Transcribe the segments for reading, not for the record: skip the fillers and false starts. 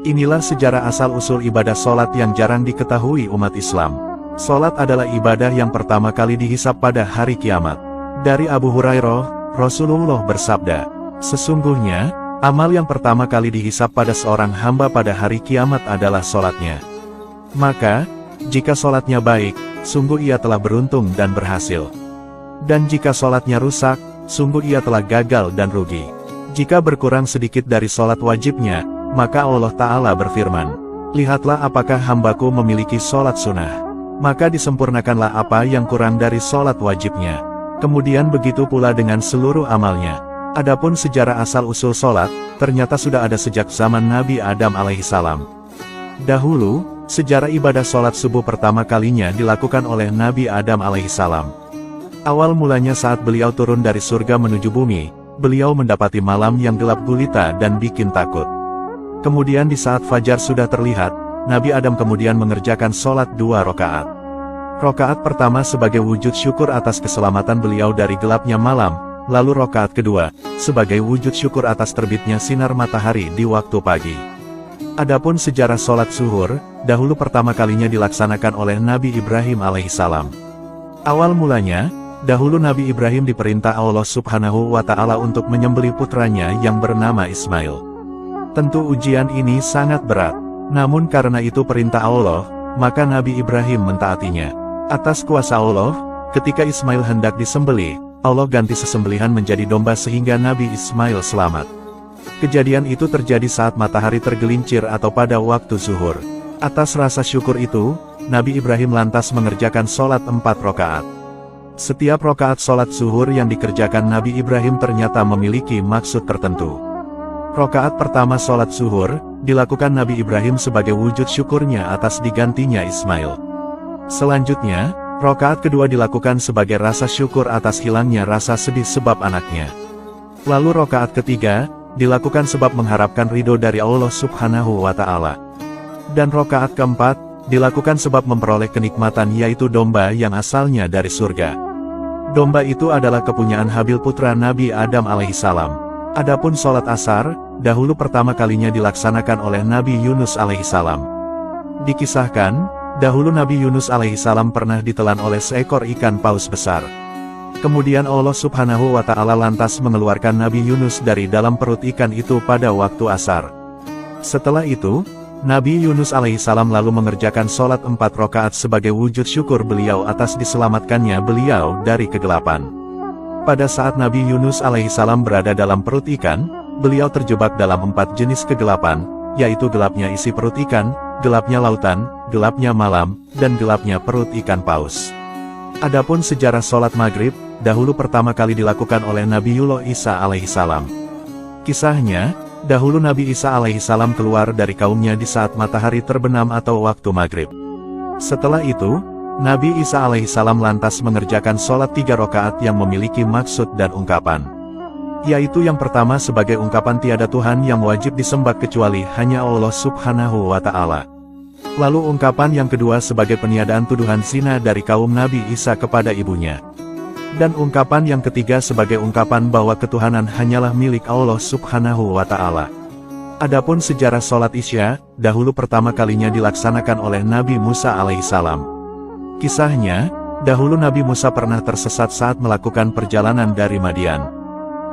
Inilah sejarah asal-usul ibadah sholat yang jarang diketahui umat Islam. Sholat adalah ibadah yang pertama kali dihisab pada hari kiamat. Dari Abu Hurairah, Rasulullah bersabda, "Sesungguhnya, amal yang pertama kali dihisab pada seorang hamba pada hari kiamat adalah sholatnya. Maka, jika sholatnya baik, sungguh ia telah beruntung dan berhasil. Dan jika sholatnya rusak, sungguh ia telah gagal dan rugi. Jika berkurang sedikit dari sholat wajibnya, maka Allah Ta'ala berfirman, lihatlah apakah hambaku memiliki sholat sunnah. Maka disempurnakanlah apa yang kurang dari sholat wajibnya. Kemudian begitu pula dengan seluruh amalnya." Adapun sejarah asal-usul sholat, ternyata sudah ada sejak zaman Nabi Adam alaihissalam. Dahulu, sejarah ibadah sholat subuh pertama kalinya dilakukan oleh Nabi Adam alaihissalam. Awal mulanya saat beliau turun dari surga menuju bumi, beliau mendapati malam yang gelap gulita dan bikin takut. Kemudian di saat fajar sudah terlihat, Nabi Adam kemudian mengerjakan sholat 2 rakaat. Rakaat pertama sebagai wujud syukur atas keselamatan beliau dari gelapnya malam, lalu rakaat kedua, sebagai wujud syukur atas terbitnya sinar matahari di waktu pagi. Adapun sejarah sholat zuhur, dahulu pertama kalinya dilaksanakan oleh Nabi Ibrahim alaihissalam. Awal mulanya, dahulu Nabi Ibrahim diperintah Allah Subhanahu wa Ta'ala untuk menyembelih putranya yang bernama Ismail. Tentu ujian ini sangat berat, namun karena itu perintah Allah, maka Nabi Ibrahim mentaatinya. Atas kuasa Allah, ketika Ismail hendak disembelih, Allah ganti sesembelihan menjadi domba sehingga Nabi Ismail selamat. Kejadian itu terjadi saat matahari tergelincir atau pada waktu zuhur. Atas rasa syukur itu, Nabi Ibrahim lantas mengerjakan sholat 4 rakaat. Setiap rakaat sholat zuhur yang dikerjakan Nabi Ibrahim ternyata memiliki maksud tertentu. Rakaat pertama sholat zuhur, dilakukan Nabi Ibrahim sebagai wujud syukurnya atas digantinya Ismail. Selanjutnya, rakaat kedua dilakukan sebagai rasa syukur atas hilangnya rasa sedih sebab anaknya. Lalu rakaat ketiga, dilakukan sebab mengharapkan ridho dari Allah Subhanahu wa Ta'ala. Dan rakaat keempat, dilakukan sebab memperoleh kenikmatan yaitu domba yang asalnya dari surga. Domba itu adalah kepunyaan Habil putra Nabi Adam alaihissalam. Adapun sholat asar, dahulu pertama kalinya dilaksanakan oleh Nabi Yunus alaihissalam. Dikisahkan, dahulu Nabi Yunus alaihissalam pernah ditelan oleh seekor ikan paus besar. Kemudian Allah Subhanahu wa Ta'ala lantas mengeluarkan Nabi Yunus dari dalam perut ikan itu pada waktu asar. Setelah itu, Nabi Yunus alaihissalam lalu mengerjakan sholat 4 rakaat sebagai wujud syukur beliau atas diselamatkannya beliau dari kegelapan. Pada saat Nabi Yunus alaihissalam berada dalam perut ikan, beliau terjebak dalam 4 jenis kegelapan, yaitu gelapnya isi perut ikan, gelapnya lautan, gelapnya malam, dan gelapnya perut ikan paus. Adapun sejarah sholat maghrib, dahulu pertama kali dilakukan oleh Nabiullah Isa alaihissalam. Kisahnya, dahulu Nabi Isa alaihissalam keluar dari kaumnya di saat matahari terbenam atau waktu maghrib. Setelah itu, Nabi Isa alaihissalam lantas mengerjakan sholat 3 rakaat yang memiliki maksud dan ungkapan. Yaitu yang pertama sebagai ungkapan tiada Tuhan yang wajib disembah kecuali hanya Allah Subhanahu wa Ta'ala. Lalu ungkapan yang kedua sebagai peniadaan tuduhan zina dari kaum Nabi Isa kepada ibunya. Dan ungkapan yang ketiga sebagai ungkapan bahwa ketuhanan hanyalah milik Allah Subhanahu wa Ta'ala. Adapun sejarah sholat Isya, dahulu pertama kalinya dilaksanakan oleh Nabi Musa alaihissalam. Kisahnya, dahulu Nabi Musa pernah tersesat saat melakukan perjalanan dari Madian.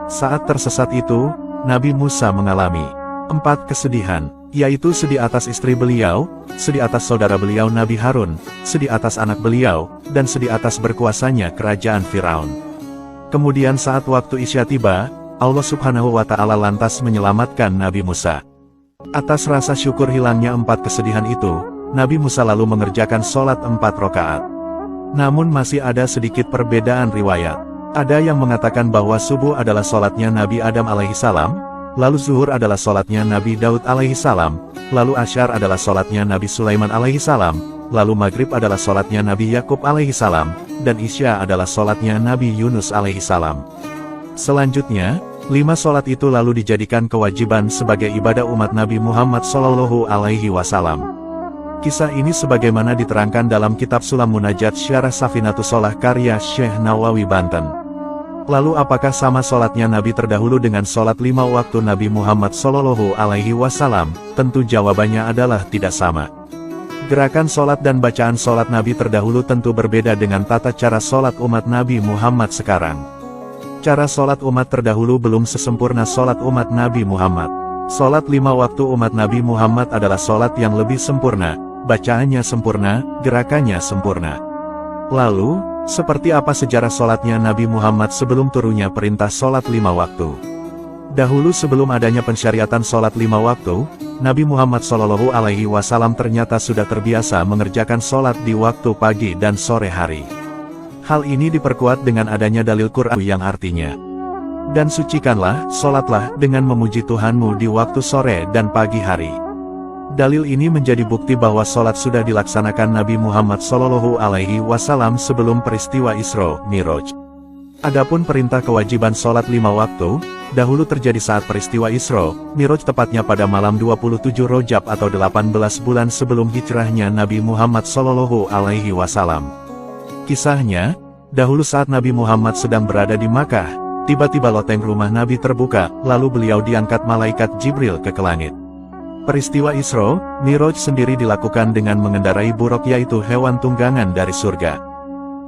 Saat tersesat itu, Nabi Musa mengalami 4 kesedihan, yaitu sedih atas istri beliau, sedih atas saudara beliau Nabi Harun, sedih atas anak beliau, dan sedih atas berkuasanya kerajaan Firaun. Kemudian saat waktu Isya tiba, Allah Subhanahu wa Ta'ala lantas menyelamatkan Nabi Musa. Atas rasa syukur hilangnya 4 kesedihan itu, Nabi Musa lalu mengerjakan sholat 4 rakaat. Namun masih ada sedikit perbedaan riwayat. Ada yang mengatakan bahwa subuh adalah sholatnya Nabi Adam alaihissalam, lalu zuhur adalah sholatnya Nabi Daud alaihissalam, lalu asyar adalah sholatnya Nabi Sulaiman alaihissalam, lalu maghrib adalah sholatnya Nabi Yakub alaihissalam, dan isya adalah sholatnya Nabi Yunus alaihissalam. Selanjutnya, 5 sholat itu lalu dijadikan kewajiban sebagai ibadah umat Nabi Muhammad Shallallahu Alaihi Wasallam. Kisah ini sebagaimana diterangkan dalam kitab Sulam Munajat Syarah Safinatus Shalah karya Syekh Nawawi Banten. Lalu apakah sama solatnya Nabi terdahulu dengan solat 5 waktu Nabi Muhammad Shallallahu Alaihi Wasallam? Tentu jawabannya adalah tidak sama. Gerakan solat dan bacaan solat Nabi terdahulu tentu berbeda dengan tata cara solat umat Nabi Muhammad sekarang. Cara solat umat terdahulu belum sesempurna solat umat Nabi Muhammad. Solat 5 waktu umat Nabi Muhammad adalah solat yang lebih sempurna, bacaannya sempurna, gerakannya sempurna. Lalu, seperti apa sejarah solatnya Nabi Muhammad sebelum turunnya perintah solat 5 waktu? Dahulu sebelum adanya pensyariatan solat 5 waktu, Nabi Muhammad Shallallahu Alaihi Wasallam ternyata sudah terbiasa mengerjakan solat di waktu pagi dan sore hari. Hal ini diperkuat dengan adanya dalil Quran yang artinya, dan sucikanlah, solatlah dengan memuji Tuhanmu di waktu sore dan pagi hari. Dalil ini menjadi bukti bahwa solat sudah dilaksanakan Nabi Muhammad Shallallahu Alaihi Wasallam sebelum peristiwa Isra Mi'raj. Adapun perintah kewajiban solat 5 waktu, dahulu terjadi saat peristiwa Isra Mi'raj, tepatnya pada malam 27 Rajab atau 18 bulan sebelum hijrahnya Nabi Muhammad Shallallahu Alaihi Wasallam. Kisahnya, dahulu saat Nabi Muhammad sedang berada di Makkah, tiba-tiba loteng rumah Nabi terbuka, lalu beliau diangkat malaikat Jibril ke langit. Peristiwa Isra Mi'raj sendiri dilakukan dengan mengendarai buraq, yaitu hewan tunggangan dari surga.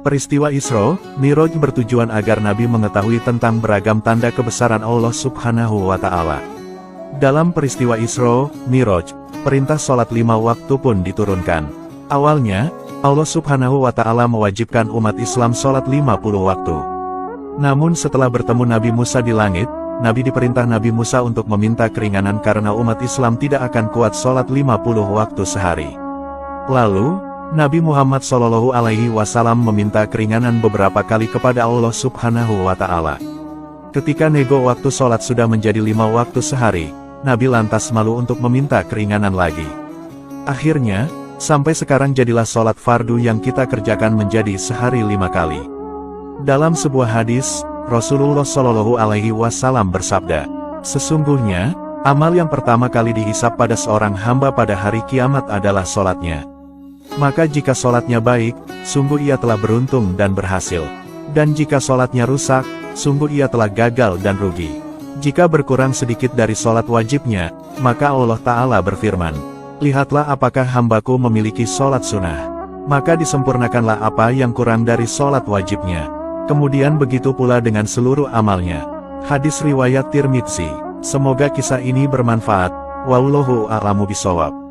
Peristiwa Isra Mi'raj bertujuan agar Nabi mengetahui tentang beragam tanda kebesaran Allah Subhanahu wa Ta'ala. Dalam peristiwa Isra Mi'raj, perintah sholat 5 waktu pun diturunkan. Awalnya, Allah Subhanahu wa Ta'ala mewajibkan umat Islam sholat 50 waktu. Namun setelah bertemu Nabi Musa di langit, Nabi diperintah Nabi Musa untuk meminta keringanan karena umat Islam tidak akan kuat sholat 50 waktu sehari. Lalu, Nabi Muhammad Shallallahu Alaihi Wasallam meminta keringanan beberapa kali kepada Allah Subhanahu wa Ta'ala. Ketika nego waktu sholat sudah menjadi 5 waktu sehari, Nabi lantas malu untuk meminta keringanan lagi. Akhirnya, sampai sekarang jadilah sholat fardu yang kita kerjakan menjadi sehari 5 kali. Dalam sebuah hadis, Rasulullah Shallallahu Alaihi Wasallam bersabda, "Sesungguhnya, amal yang pertama kali dihisab pada seorang hamba pada hari kiamat adalah sholatnya. Maka jika sholatnya baik, sungguh ia telah beruntung dan berhasil. Dan jika sholatnya rusak, sungguh ia telah gagal dan rugi. Jika berkurang sedikit dari sholat wajibnya, maka Allah Ta'ala berfirman, lihatlah apakah hambaku memiliki sholat sunnah. Maka disempurnakanlah apa yang kurang dari sholat wajibnya. Kemudian begitu pula dengan seluruh amalnya." Hadis riwayat Tirmidzi. Semoga kisah ini bermanfaat. Wallahu a'lamu bishawab.